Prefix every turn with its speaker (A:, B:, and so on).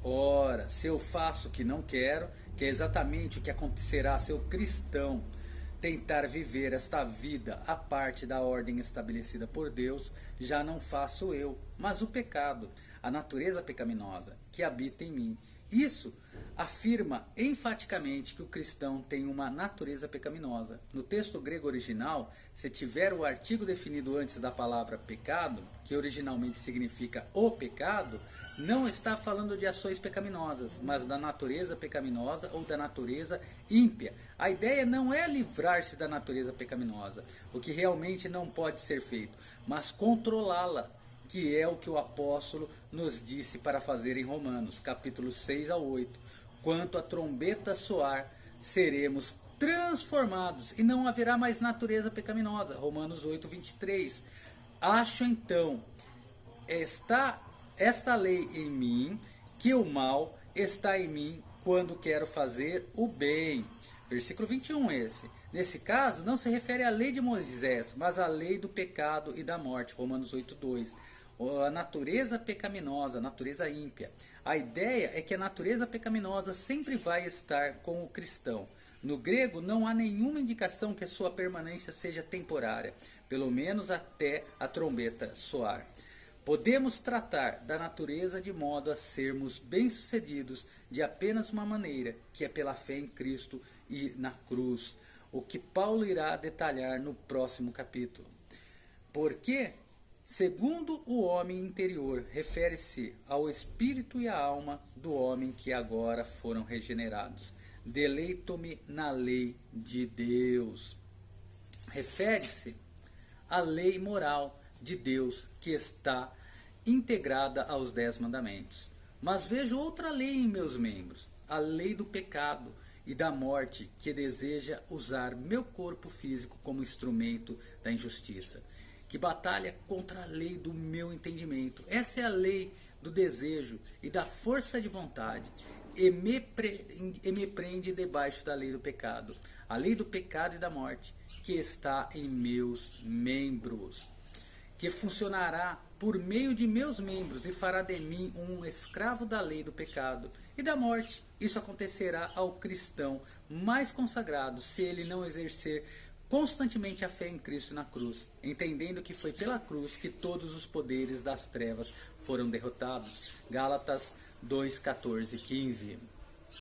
A: Ora, se eu faço o que não quero, que é exatamente o que acontecerá se o cristão tentar viver esta vida à parte da ordem estabelecida por Deus, já não faço eu, mas o pecado, a natureza pecaminosa que habita em mim. Isso afirma enfaticamente que o cristão tem uma natureza pecaminosa. No texto grego original, se tiver o artigo definido antes da palavra pecado, que originalmente significa o pecado, não está falando de ações pecaminosas, mas da natureza pecaminosa ou da natureza ímpia. A ideia não é livrar-se da natureza pecaminosa, o que realmente não pode ser feito, mas controlá-la, que é o que o apóstolo nos disse para fazer em Romanos, capítulo 6 ao 8. Quanto a trombeta soar, seremos transformados e não haverá mais natureza pecaminosa. Romanos 8, 23. Acho então esta lei em mim, que o mal está em mim quando quero fazer o bem. Versículo 21 esse. Nesse caso, não se refere à lei de Moisés, mas à lei do pecado e da morte. Romanos 8, 2. A natureza pecaminosa, a natureza ímpia. A ideia é que a natureza pecaminosa sempre vai estar com o cristão. No grego, não há nenhuma indicação que a sua permanência seja temporária, pelo menos até a trombeta soar. Podemos tratar da natureza de modo a sermos bem-sucedidos de apenas uma maneira, que é pela fé em Cristo e na cruz, o que Paulo irá detalhar no próximo capítulo. Porque, segundo o homem interior, refere-se ao espírito e à alma do homem que agora foram regenerados. Deleito-me na lei de Deus. Refere-se à lei moral de Deus que está integrada aos 10 mandamentos. Mas vejo outra lei em meus membros, a lei do pecado e da morte, que deseja usar meu corpo físico como instrumento da injustiça, que batalha contra a lei do meu entendimento. Essa é a lei do desejo e da força de vontade, e me prende debaixo da lei do pecado, a lei do pecado e da morte, que está em meus membros, que funcionará por meio de meus membros e fará de mim um escravo da lei do pecado e da morte. Isso acontecerá ao cristão mais consagrado se ele não exercer constantemente a fé em Cristo na cruz, entendendo que foi pela cruz que todos os poderes das trevas foram derrotados. Gálatas 2, 14 e 15.